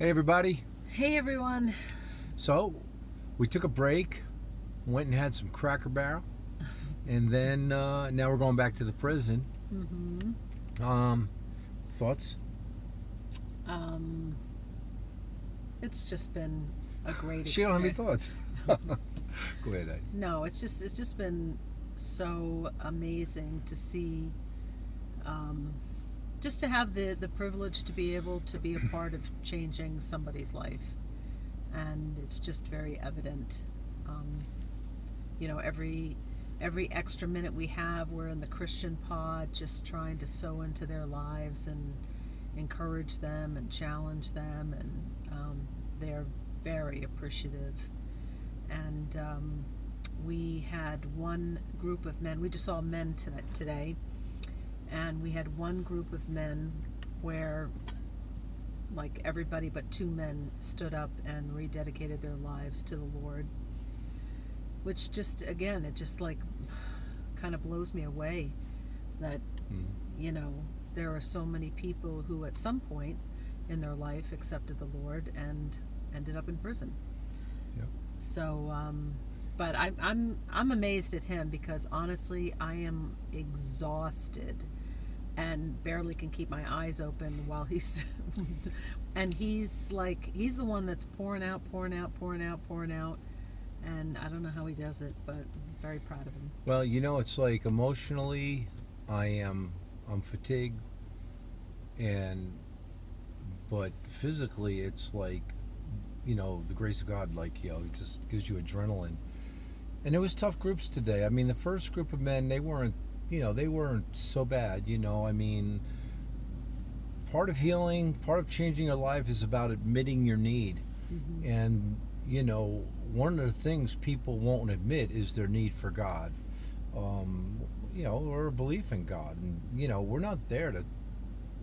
Hey everybody. Hey everyone. So we took a break, went and had some Cracker Barrel, and then now we're going back to the prison. Thoughts? Um, it's just been a great She don't have any experience. thoughts. Go ahead, Eddie. No, it's just been so amazing to see, um, just to have the privilege to be able to be a part of changing somebody's life, and it's just very evident. Um, every extra minute we have, we're in the Christian pod, just trying to sow into their lives and encourage them and challenge them, and they're very appreciative. And we had one group of men. We just saw men today, and we had one group of men where, like, everybody but two men stood up and rededicated their lives to the Lord, which just, again, it just, like, kind of blows me away that you know there are so many people who at some point in their life accepted the Lord and ended up in prison. Yep. So, but I'm amazed at him, because honestly I am exhausted and barely can keep my eyes open while he's and he's the one that's pouring out, and I don't know how he does it, but I'm very proud of him. Well, it's like emotionally, I'm fatigued, and but physically, it's like, the grace of God, like, it just gives you adrenaline. And it was tough groups today. I mean, the first group of men, they weren't so bad. I mean, part of healing, part of changing your life is about admitting your need. And, one of the things people won't admit is their need for God, or a belief in God. And, we're not there to,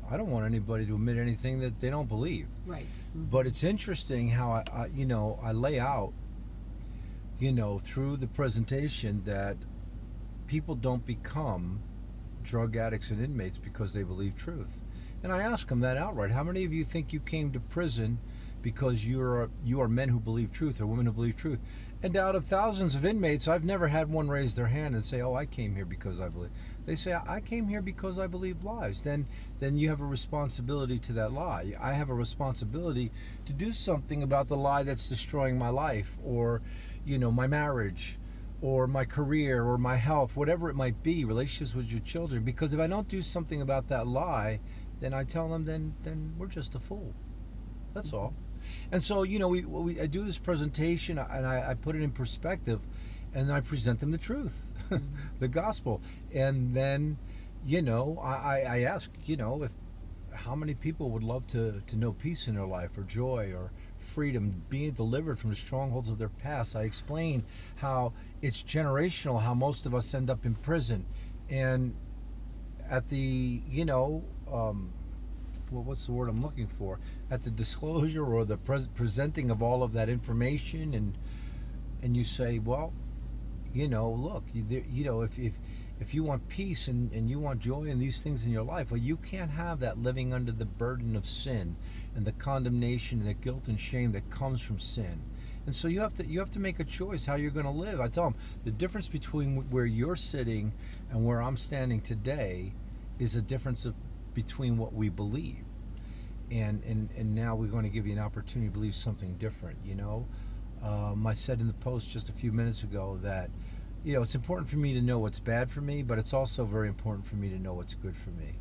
I don't want anybody to admit anything that they don't believe. Right. But it's interesting how I lay out, through the presentation, that people don't become drug addicts and inmates because they believe truth. And I ask them that outright. How many of you think you came to prison because you are men who believe truth or women who believe truth? And out of thousands of inmates, I've never had one raise their hand and say, "Oh, I came here because I believe." They say, "I came here because I believe lies." Then you have a responsibility to that lie. I have a responsibility to do something about the lie that's destroying my life, or, my marriage, or my career, or my health, whatever it might be, relationships with your children. Because if I don't do something about that lie, then I tell them, then we're just a fool. That's all. And so, I do this presentation, and I put it in perspective, and I present them the truth, the gospel. And then, I ask, if how many people would love to know peace in their life, or joy, or freedom, being delivered from the strongholds of their past. I explain how it's generational, how most of us end up in prison. And at the, what's the word I'm looking for? At the disclosure, or the presenting of all of that information, and you say, well, look, if you want peace, and you want joy and these things in your life, well, you can't have that living under the burden of sin and the condemnation and the guilt and shame that comes from sin. And so you have to make a choice how you're going to live. I tell them the difference between where you're sitting and where I'm standing today is a difference between what we believe. And now we're going to give you an opportunity to believe something different. I said in the post just a few minutes ago that, it's important for me to know what's bad for me, but it's also very important for me to know what's good for me.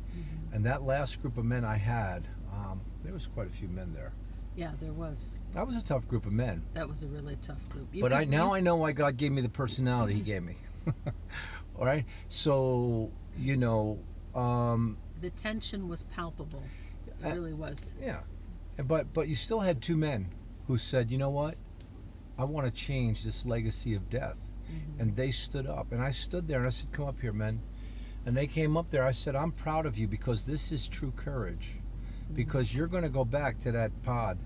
And that last group of men I had, there was quite a few men there. Yeah, there was. That was a tough group of men. That was a really tough group. But I know why God gave me the personality He gave me. All right? So, the tension was palpable. It really was. Yeah. But you still had two men who said, "You know what? I want to change this legacy of death." And they stood up. And I stood there and I said, "Come up here, men." And they came up there. I said, "I'm proud of you, because this is true courage. Because you're going to go back to that pod.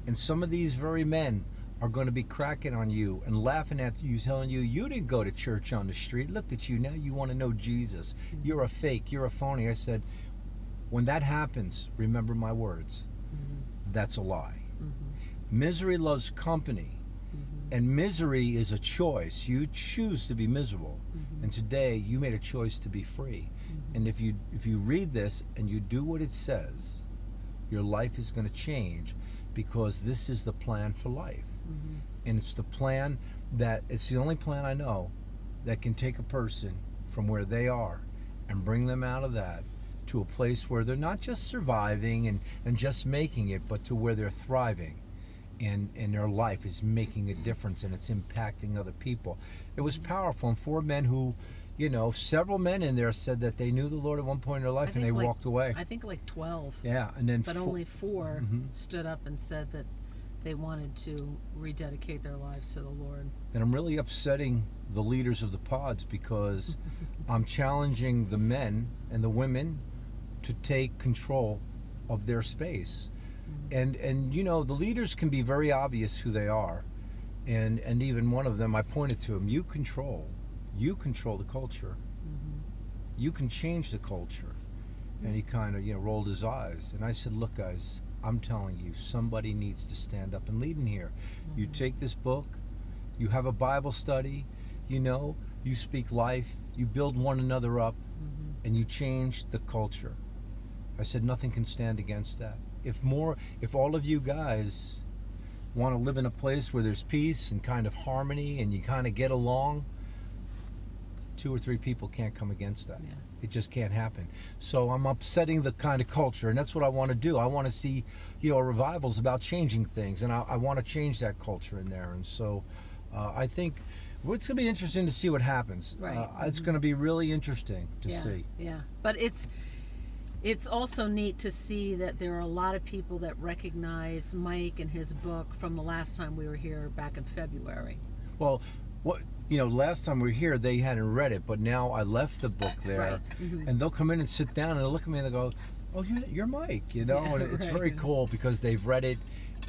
And some of these very men are going to be cracking on you and laughing at you, telling you didn't go to church on the street. Look at you. Now you want to know Jesus. You're a fake. You're a phony." I said, when that happens, remember my words. that's a lie. Mm-hmm. Misery loves company. Mm-hmm. And misery is a choice. You choose to be miserable. Mm-hmm. And today you made a choice to be free. Mm-hmm. And if you read this and you do what it says, your life is going to change, because this is the plan for life. Mm-hmm. And it's the plan that it's the only plan I know that can take a person from where they are and bring them out of that to a place where they're not just surviving and just making it, but to where they're thriving. And their life is making a difference, and it's impacting other people. It was powerful. And four men who, several men in there said that they knew the Lord at one point in their life, and they walked away. I think like 12. Yeah, and then but only 4 mm-hmm. stood up and said that they wanted to rededicate their lives to the Lord. And I'm really upsetting the leaders of the pods, because I'm challenging the men and the women to take control of their space. And the leaders can be very obvious who they are, and even one of them, I pointed to him. You control the culture. Mm-hmm. You can change the culture. And he kind of rolled his eyes, and I said, look guys, I'm telling you, somebody needs to stand up and lead in here. Mm-hmm. You take this book, you have a Bible study, you speak life, you build one another up, mm-hmm. and you change the culture. I said nothing can stand against that. If all of you guys want to live in a place where there's peace and kind of harmony and you kind of get along, 2 or 3 people can't come against that. Yeah. It just can't happen. So I'm upsetting the kind of culture, and that's what I want to do. I want to see, revivals about changing things, and I want to change that culture in there. And so I think it's going to be interesting to see what happens. Right. It's going to be really interesting to see. Yeah, but it's also neat to see that there are a lot of people that recognize Mike and his book from the last time we were here back in February. Well, last time we were here, they hadn't read it, but now I left the book there, right. Mm-hmm. and they'll come in and sit down and they'll look at me and they'll go, "Oh, you're Mike," Yeah, and it's right. very cool because they've read it,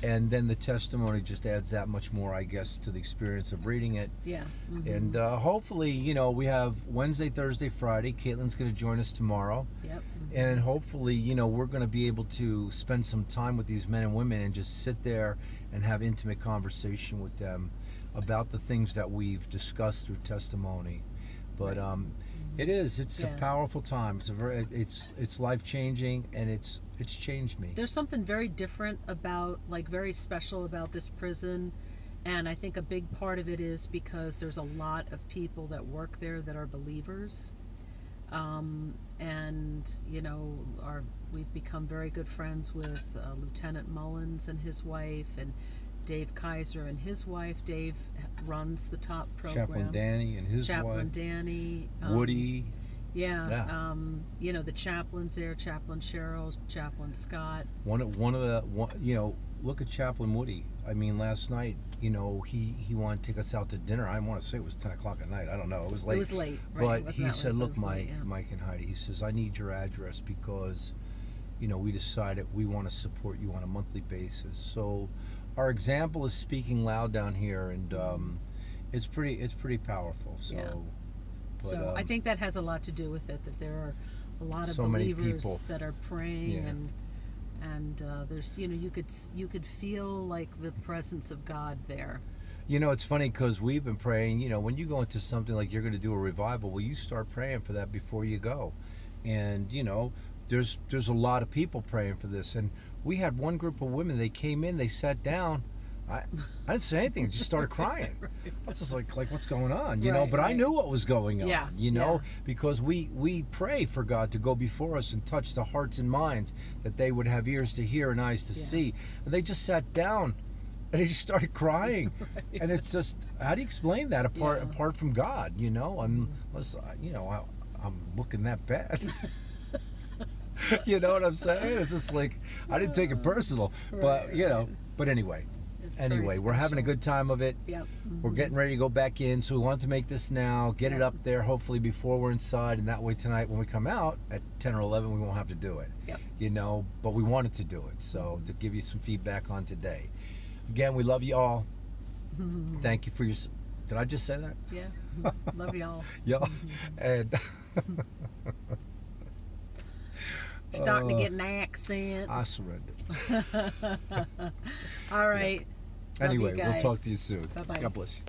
and then the testimony just adds that much more, I guess, to the experience of reading it. Yeah. Mm-hmm. And hopefully, we have Wednesday, Thursday, Friday. Caitlin's going to join us tomorrow. Yep. Mm-hmm. And hopefully, we're going to be able to spend some time with these men and women and just sit there and have intimate conversation with them about the things that we've discussed through testimony. But it's a powerful time. It's life-changing, and it's changed me. There's something very different about, very special about this prison, and I think a big part of it is because there's a lot of people that work there that are believers. We've become very good friends with Lieutenant Mullins and his wife, and Dave Kaiser and his wife. Dave runs the top program. Chaplain Danny and his wife. Chaplain Danny. Woody. Yeah. The chaplains there, Chaplain Cheryl, Chaplain Scott. One of the look at Chaplain Woody. I mean, last night, he wanted to take us out to dinner. I want to say it was 10 o'clock at night. I don't know. It was late. It was late, right? But he said, look, Mike, late, yeah. Mike and Heidi, he says, I need your address because, we decided we want to support you on a monthly basis. So our example is speaking loud down here, and it's pretty powerful. So, yeah. But, I think that has a lot to do with it, that there are a lot of so many believers people that are praying, Yeah. and there's you could feel like the presence of God there. It's funny because we've been praying, when you go into something like you're going to do a revival, well, you start praying for that before you go. And, there's a lot of people praying for this. And we had one group of women, they came in, they sat down. I didn't say anything, just started crying. Right. I was just like what's going on, Right, but I right. knew what was going on, Yeah, because we pray for God to go before us and touch the hearts and minds, that they would have ears to hear and eyes to see. And they just sat down and they just started crying. Right. And it's just, how do you explain that apart from God, unless, I'm looking that bad. You know what I'm saying? It's just like, I didn't take it personal, but but anyway, we're having a good time of it. Yep. Mm-hmm. We're getting ready to go back in, so we want to make this now, get it up there, hopefully before we're inside, and that way tonight when we come out at 10 or 11, we won't have to do it. Yep. But we wanted to do it, so to give you some feedback on today. Again, we love you all. Thank you for your... Did I just say that? Yeah. Love y'all. Yeah. And... Starting to get an accent. I surrender. All right. Love you Anyway, we'll guys. talk to you soon. Bye-bye. God bless you.